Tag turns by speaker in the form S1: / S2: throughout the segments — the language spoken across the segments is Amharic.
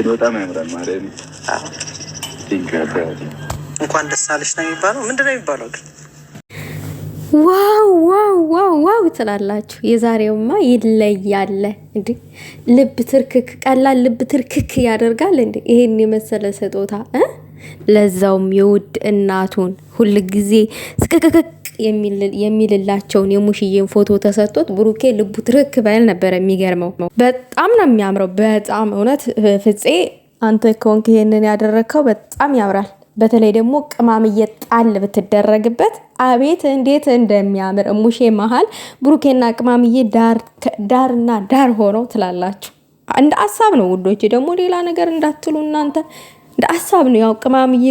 S1: በጣም ያምራል ማለት ነው።
S2: እንኳን ደስ አለሽ ነው የሚባለው። ምንድነው የሚባለው ግን?
S3: ዋው ዋው ዋው ዋው ትላላችሁ። የዛሬውማ ይለያል እንዴ! ልብ ትርክክ፣ ቀላል ልብ ትርክክ ያደርጋል እንዴ! ይሄን የመሰለ ስጦታ ለዛውም የውድ እናቱን ሁል ጊዜ ስቅቅቅ የሚልላቸውን የሙሽዬን ፎቶ ተሰጥቶት ብሩኬ ልቡ ትርክ ባይል ነበር የሚገርመው። በጣም ነው የሚያምረው። በጣም እውነት ፍፄ አንተ ከሆንክ ይሄንን ያደረግከው በጣም ያምራል። በተለይ ደግሞ ቅማምዬ ጣል ብትደረግበት አቤት እንዴት እንደሚያምር እሙሼ መሀል ብሩኬና ቅማምዬ ዳርና ዳር ሆነው ትላላችሁ። እንደ ሀሳብ ነው ውዶች፣ ደግሞ ሌላ ነገር እንዳትሉ እናንተ። እንደ ሀሳብ ነው። ያው ቅማምዬ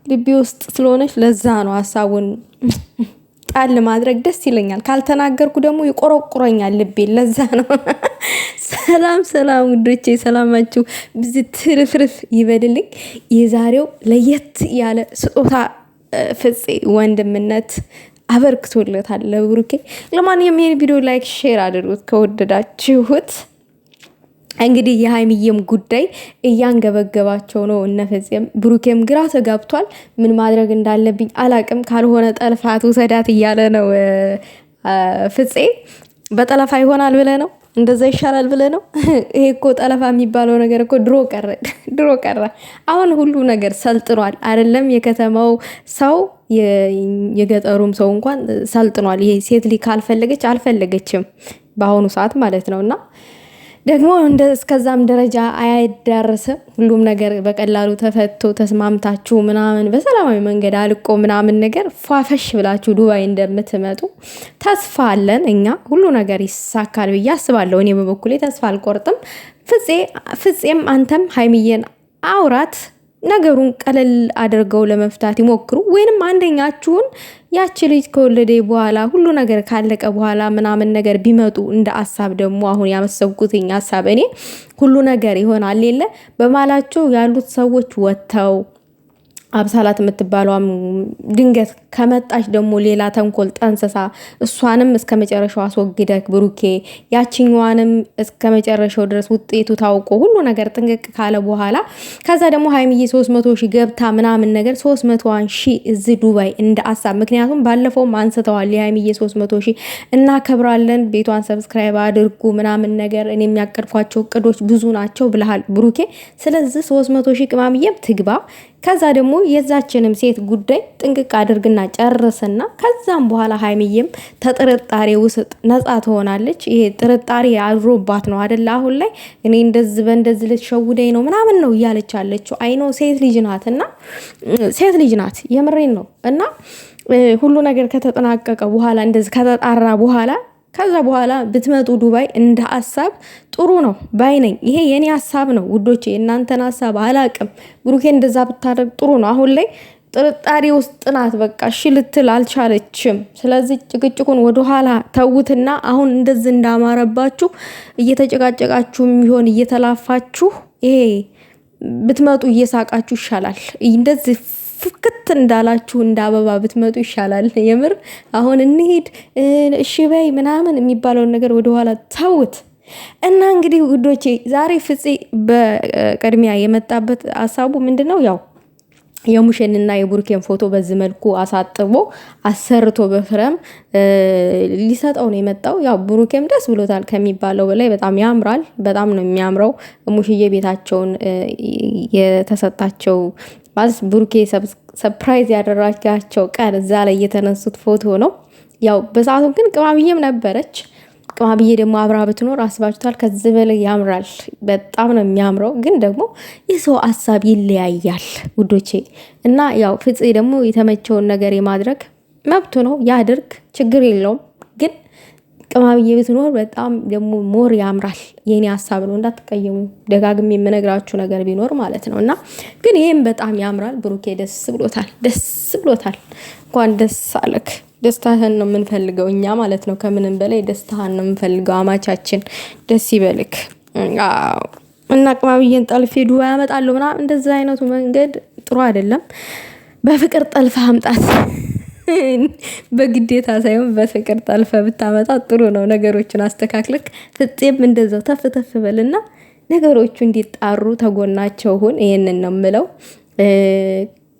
S3: ልቤ ውስጥ ስለሆነች ለዛ ነው ሀሳቡን ጣል ማድረግ ደስ ይለኛል። ካልተናገርኩ ደግሞ ይቆረቁረኛል ልቤ፣ ለዛ ነው። ሰላም ሰላም ውዶቼ፣ ሰላማችሁ ብዙ ትርፍርፍ ይበልልኝ። የዛሬው ለየት ያለ ስጦታ ፍፄ ወንድምነት አበርክቶለታል ለብሩኬ። ለማንኛውም ይሄን ቪዲዮ ላይክ፣ ሼር አድርጉት ከወደዳችሁት። እንግዲህ የሀይሚዬም ጉዳይ እያንገበገባቸው ነው እነ ፍፄም። ብሩኬም ግራ ተጋብቷል። ምን ማድረግ እንዳለብኝ አላቅም፣ ካልሆነ ጠልፋት ውሰዳት እያለ ነው ፍፄ። በጠለፋ ይሆናል ብለ ነው እንደዛ ይሻላል ብለ ነው። ይሄ እኮ ጠለፋ የሚባለው ነገር እኮ ድሮ ቀረ። አሁን ሁሉ ነገር ሰልጥኗል አይደለም? የከተማው ሰው የገጠሩም ሰው እንኳን ሰልጥኗል። ይሄ ሴት ልጅ ካልፈለገች አልፈለገችም በአሁኑ ሰዓት ማለት ነው። እና ደግሞ እስከዛም ደረጃ አይዳረስም። ሁሉም ነገር በቀላሉ ተፈቶ ተስማምታችሁ ምናምን በሰላማዊ መንገድ አልቆ ምናምን ነገር ፏፈሽ ብላችሁ ዱባይ እንደምትመጡ ተስፋ አለን እኛ። ሁሉ ነገር ይሳካል ብዬ አስባለሁ። እኔ በበኩሌ ተስፋ አልቆርጥም። ፍፄም አንተም ሀይሚዬን አውራት፣ ነገሩን ቀለል አድርገው ለመፍታት ይሞክሩ። ወይንም አንደኛችሁን ያቺ ልጅ ከወለደ በኋላ ሁሉ ነገር ካለቀ በኋላ ምናምን ነገር ቢመጡ እንደ ሀሳብ ደግሞ አሁን ያመሰብኩትኝ ሀሳብ እኔ ሁሉ ነገር ይሆናል የለ በማላቸው ያሉት ሰዎች ወጥተው አብሳላት የምትባሏም ድንገት ከመጣች ደግሞ ሌላ ተንኮል ጠንስሳ እሷንም እስከ መጨረሻው አስወግደክ ብሩኬ፣ ያችኛዋንም እስከ መጨረሻው ድረስ ውጤቱ ታውቆ ሁሉ ነገር ጥንቅቅ ካለ በኋላ ከዛ ደግሞ ሀይሚዬ 300 ሺህ ገብታ ምናምን ነገር 300 ሺህ እዚህ ዱባይ እንደ አሳብ። ምክንያቱም ባለፈውም አንስተዋል የሀይሚዬ 300 ሺህ እናከብራለን፣ ቤቷን ሰብስክራይብ አድርጉ ምናምን ነገር፣ እኔ የሚያቀድኳቸው እቅዶች ብዙ ናቸው ብለሃል ብሩኬ። ስለዚህ 300 ሺህ ቅማምዬም ትግባ። ከዛ ደግሞ የዛችንም ሴት ጉዳይ ጥንቅቅ አድርግና ጨርስና ከዛም በኋላ ሀይሚዬም ተጥርጣሬ ውስጥ ነፃ ትሆናለች። ይሄ ጥርጣሬ አድሮባት ነው አደለ? አሁን ላይ እኔ በእንደዚህ ልትሸውደኝ ነው ምናምን ነው እያለች አለችው። አይኖ ሴት ልጅ ናት እና ሴት ልጅ ናት፣ የምሬን ነው። እና ሁሉ ነገር ከተጠናቀቀ በኋላ እንደዚህ ከተጣራ በኋላ ከዛ በኋላ ብትመጡ ዱባይ እንደ ሀሳብ ጥሩ ነው ባይነኝ። ይሄ የኔ ሀሳብ ነው ውዶቼ፣ እናንተን ሀሳብ አላቅም። ብሩኬ እንደዛ ብታደርግ ጥሩ ነው። አሁን ላይ ጥርጣሬ ውስጥ ናት። በቃ እሺ ልትል አልቻለችም። ስለዚህ ጭቅጭቁን ወደኋላ ተውትና አሁን እንደዚህ እንዳማረባችሁ እየተጨቃጨቃችሁ የሚሆን እየተላፋችሁ ይሄ ብትመጡ እየሳቃችሁ ይሻላል። እንደዚህ ፍክት እንዳላችሁ እንደ አበባ ብትመጡ ይሻላል። የምር አሁን እንሂድ እሺ በይ ምናምን የሚባለውን ነገር ወደኋላ ታውት እና እንግዲህ ውዶቼ ዛሬ ፍፄ በቅድሚያ የመጣበት ሀሳቡ ምንድነው? ያው የሙሽንና የቡርኬን ፎቶ በዚህ መልኩ አሳጥቦ አሰርቶ በፍረም ሊሰጠው ነው የመጣው። ያው ቡርኬም ደስ ብሎታል ከሚባለው በላይ በጣም ያምራል። በጣም ነው የሚያምረው። ሙሽዬ ቤታቸውን የተሰጣቸው ማለት ቡርኬ ሰርፕራይዝ ያደረጋቸው ቀን እዛ ላይ የተነሱት ፎቶ ነው። ያው በሰዓቱ ግን ቅማብዬም ነበረች። ቅማብዬ ደግሞ አብራ ብትኖር አስባችኋል? ከዚህ በላይ ያምራል። በጣም ነው የሚያምረው። ግን ደግሞ የሰው ሀሳብ ይለያያል ውዶቼ። እና ያው ፍፄ ደግሞ የተመቸውን ነገር የማድረግ መብቱ ነው፣ ያድርግ፣ ችግር የለውም። ግን ቅማብዬ ብትኖር በጣም ደግሞ ሞር ያምራል። የኔ ሀሳብ ነው፣ እንዳትቀየሙ። ደጋግሜ የምነግራችሁ ነገር ቢኖር ማለት ነው። እና ግን ይሄም በጣም ያምራል። ብሩኬ ደስ ብሎታል፣ ደስ ብሎታል። እንኳን ደስ አለክ። ደስታህን ነው የምንፈልገው እኛ ማለት ነው። ከምንም በላይ ደስታህን ነው የምንፈልገው። አማቻችን ደስ ይበልክ። እና ቅማብዬን ጠልፌ ዱባይ ያመጣለሁ ምናምን እንደዛ አይነቱ መንገድ ጥሩ አይደለም። በፍቅር ጠልፈ አምጣት። በግዴታ ሳይሆን በፍቅር ጠልፈ ብታመጣ ጥሩ ነው። ነገሮችን አስተካክልክ። ፍፄም እንደዛው ተፍ በልና ነገሮቹ እንዲጣሩ ተጎናቸው ሁን። ይሄንን ነው የምለው።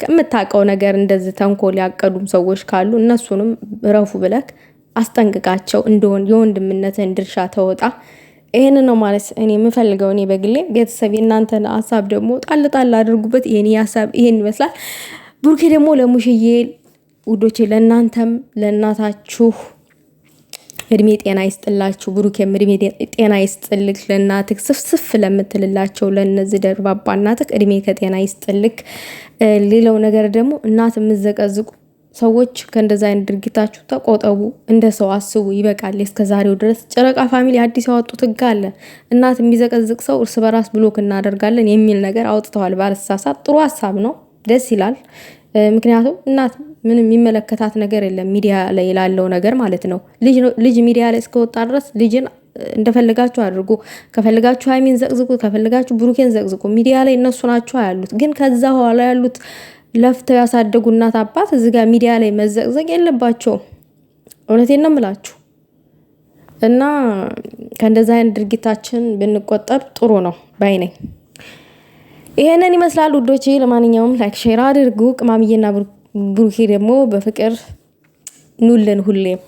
S3: ከምታውቀው ነገር እንደዚህ ተንኮል ያቀዱም ሰዎች ካሉ እነሱንም ረፉ ብለክ አስጠንቅቃቸው። እንደሆን የወንድምነትን ድርሻ ተወጣ። ይሄን ነው ማለት እኔ የምፈልገው። እኔ በግሌ ቤተሰብ የእናንተን ሀሳብ ደግሞ ጣል ጣል አድርጉበት። የኔ ሀሳብ ይሄን ይመስላል። ብሩኬ ደግሞ ለሙሽዬ ውዶቼ፣ ለእናንተም ለእናታችሁ እድሜ ጤና ይስጥላችሁ። ብሩኬም እድሜ ጤና ይስጥልክ። ለእናትህ ስፍስፍ ለምትልላቸው ለነዚህ ደርባባ እናትህ እድሜ ከጤና ይስጥልክ። ሌላው ነገር ደግሞ እናት የምዘቀዝቁ ሰዎች ከእንደዛ አይነት ድርጊታችሁ ተቆጠቡ። እንደ ሰው አስቡ። ይበቃል። እስከዛሬው ድረስ ጨረቃ ፋሚሊ አዲስ ያወጡት ህግ አለ። እናት የሚዘቀዝቅ ሰው እርስ በራስ ብሎክ እናደርጋለን የሚል ነገር አውጥተዋል። ባልሳሳት ጥሩ ሀሳብ ነው፣ ደስ ይላል። ምክንያቱም እናት ምንም የሚመለከታት ነገር የለም ሚዲያ ላይ ላለው ነገር ማለት ነው። ልጅ ሚዲያ ላይ እስከወጣ ድረስ ልጅን እንደፈለጋችሁ አድርጉ። ከፈለጋችሁ ሀይሚን ዘቅዝቁ፣ ከፈለጋችሁ ብሩኬን ዘቅዝቁ። ሚዲያ ላይ እነሱ ናቸው ያሉት። ግን ከዛ በኋላ ያሉት ለፍተው ያሳደጉ እናት አባት እዚህ ጋር ሚዲያ ላይ መዘቅዘቅ የለባቸውም። እውነቴን ነው የምላችሁ። እና ከእንደዛ አይነት ድርጊታችን ብንቆጠብ ጥሩ ነው ባይ ነኝ። ይሄንን ይመስላል ውዶቼ። ለማንኛውም ላይክ ሼር አድርጉ። ቅማምዬና ብሩኬ ደግሞ በፍቅር ኑልን ሁሌም